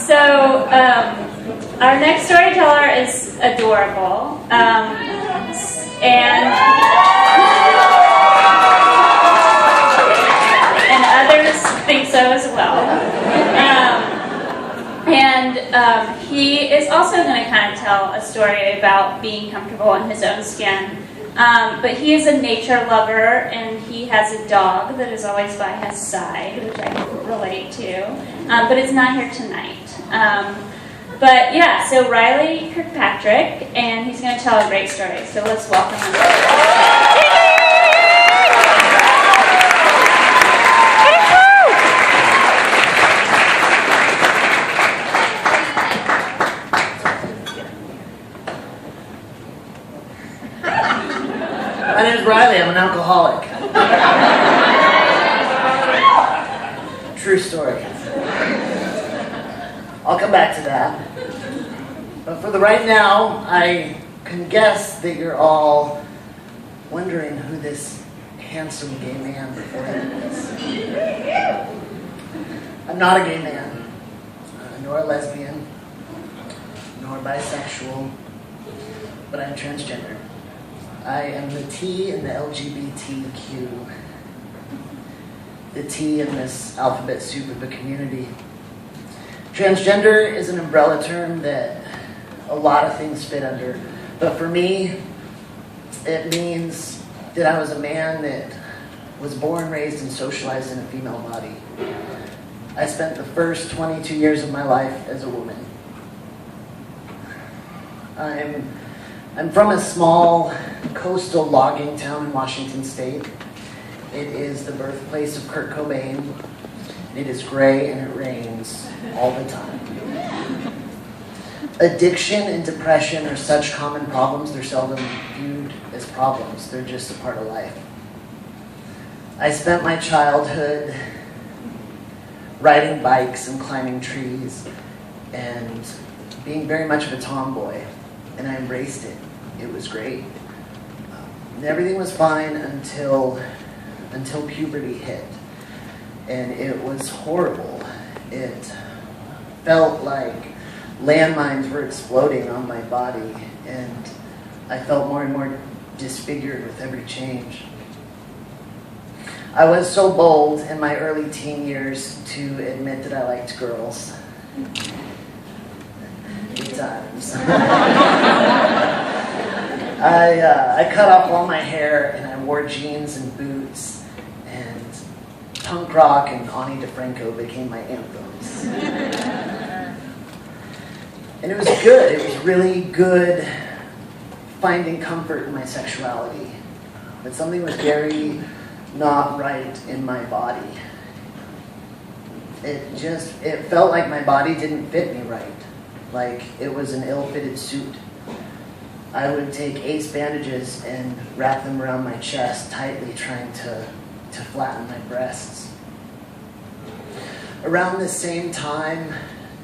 So our next storyteller is adorable, and others think so as well. He is also going to kind of tell a story about being comfortable in his own skin. But he is a nature lover, and he has a dog that is always by his side, which I can relate to. But it's not here tonight. But yeah, so Riley Kirkpatrick, and he's going to tell a great story. So let's welcome him. My name is Riley. I'm an alcoholic. True story. I'll come back to that. But for the right now, I can guess that you're all wondering who this handsome gay man before you is. I'm not a gay man, nor a lesbian, nor bisexual, but I'm transgender. I am the T in the LGBTQ, the T in this alphabet soup of a community. Transgender is an umbrella term that a lot of things fit under, but for me, it means that I was a man that was born, raised, and socialized in a female body. I spent the first 22 years of my life as a woman. I'm from a small coastal logging town in Washington State. It is the birthplace of Kurt Cobain. It is gray and it rains all the time. Addiction and depression are such common problems, they're seldom viewed as problems. They're just a part of life. I spent my childhood riding bikes and climbing trees and being very much of a tomboy. And I embraced it. It was great. And everything was fine until puberty hit. And it was horrible. It felt like landmines were exploding on my body, and I felt more and more disfigured with every change. I was so bold in my early teen years to admit that I liked girls. Times. I cut off all my hair and I wore jeans and boots, and punk rock and Ani DeFranco became my anthems. And it was good. It was really good finding comfort in my sexuality. But something was very not right in my body. It felt like my body didn't fit me right. Like it was an ill-fitted suit. I would take ace bandages and wrap them around my chest tightly, trying to flatten my breasts. Around the same time,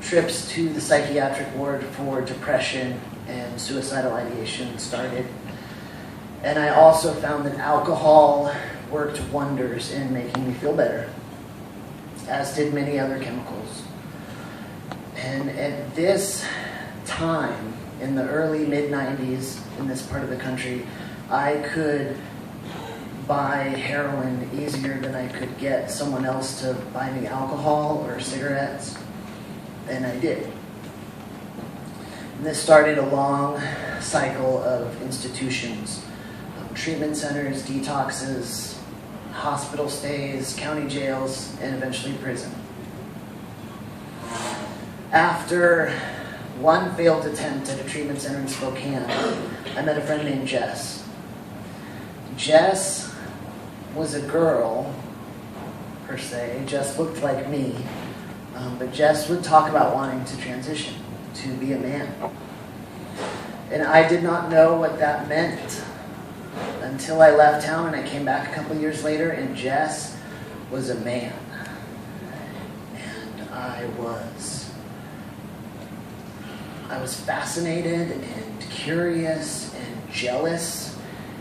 trips to the psychiatric ward for depression and suicidal ideation started. And I also found that alcohol worked wonders in making me feel better, as did many other chemicals. And at this time, in the early mid-90s, in this part of the country, I could buy heroin easier than I could get someone else to buy me alcohol or cigarettes, and I did. And this started a long cycle of institutions, treatment centers, detoxes, hospital stays, county jails, and eventually prison. After one failed attempt at a treatment center in Spokane, I met a friend named Jess. Jess was a girl, per se. Jess looked like me, but Jess would talk about wanting to transition, to be a man. And I did not know what that meant until I left town and I came back a couple years later, and Jess was a man. And I was fascinated and curious and jealous,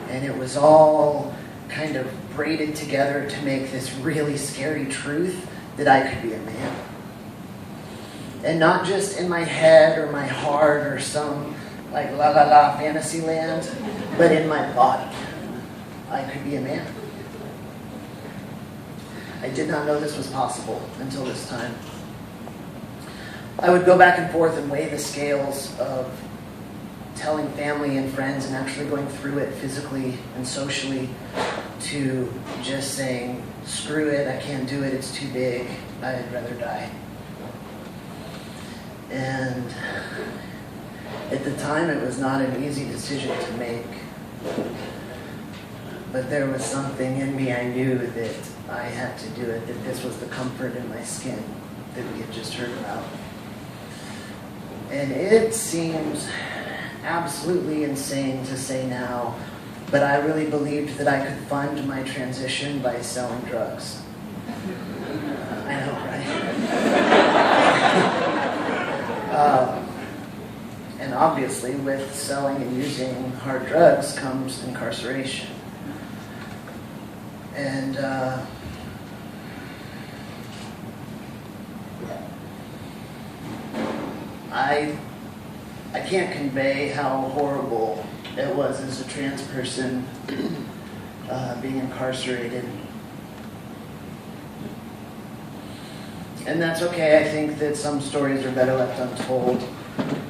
and it was all kind of braided together to make this really scary truth that I could be a man. And not just in my head or my heart or some like la la la fantasy land, but in my body. I could be a man. I did not know this was possible until this time. I would go back and forth and weigh the scales of telling family and friends and actually going through it physically and socially to just saying, screw it, I can't do it, it's too big, I'd rather die. And at the time, it was not an easy decision to make. But there was something in me, I knew that I had to do it, that this was the comfort in my skin that we had just heard about. And it seems absolutely insane to say now, but I really believed that I could fund my transition by selling drugs. I know, right? And obviously, with selling and using hard drugs comes incarceration. And I can't convey how horrible it was as a trans person being incarcerated. And that's okay. I think that some stories are better left untold.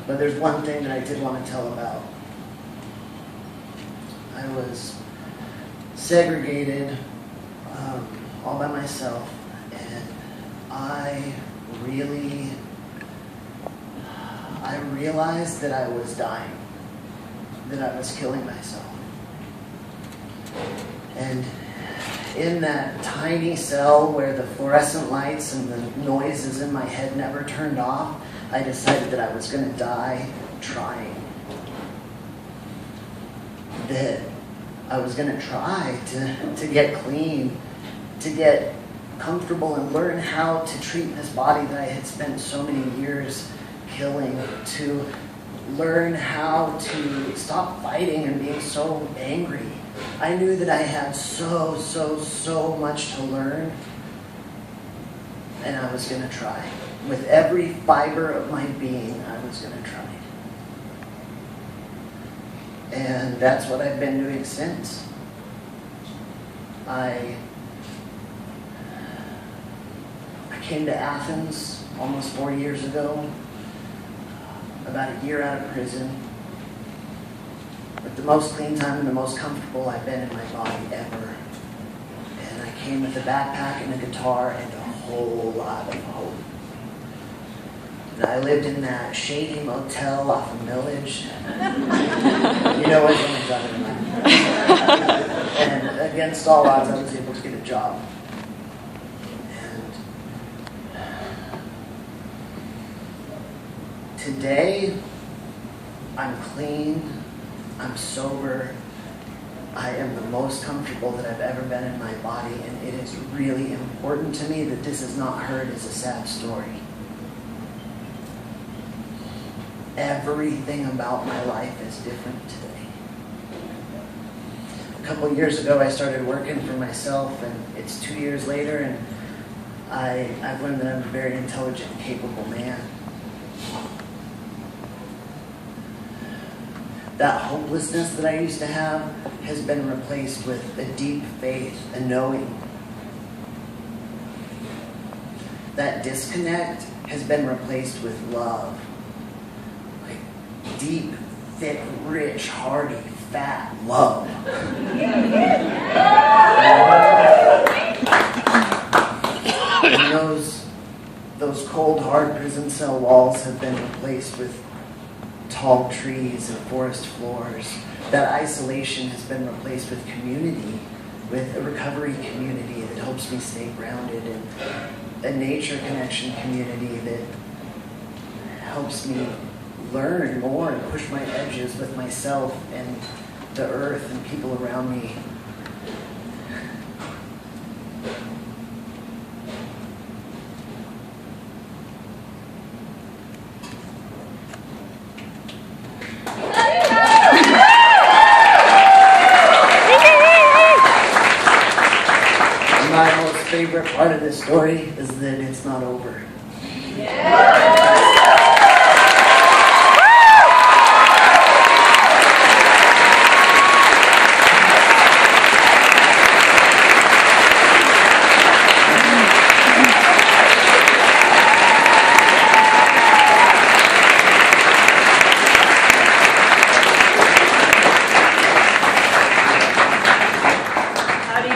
But there's one thing that I did want to tell about. I was segregated all by myself, and I realized that I was dying, that I was killing myself. And in that tiny cell where the fluorescent lights and the noises in my head never turned off, I decided that I was going to die trying. That I was going to try to get clean, to get comfortable and learn how to treat this body that I had spent so many years killing, to learn how to stop fighting and being so angry. I knew that I had so much to learn, and I was going to try. With every fiber of my being, I was going to try. And that's what I've been doing since. I came to Athens almost 4 years ago, about a year out of prison, with the most clean time and the most comfortable I've been in my body ever. And I came with a backpack and a guitar and a whole lot of hope. And I lived in that shady motel off of Millage. You know what I'm talking about. And against all odds, I was able to get a job. Today, I'm clean, I'm sober, I am the most comfortable that I've ever been in my body, and it is really important to me that this is not heard as a sad story. Everything about my life is different today. A couple years ago, I started working for myself, and it's 2 years later, and I've learned that I'm a very intelligent, capable man. That hopelessness that I used to have has been replaced with a deep faith, a knowing. That disconnect has been replaced with love. Like deep, thick, rich, hearty, fat love. And those cold, hard prison cell walls have been replaced with tall trees and forest floors. That isolation has been replaced with community, with a recovery community that helps me stay grounded, and a nature connection community that helps me learn more and push my edges with myself and the earth and people around me. My most favorite part of this story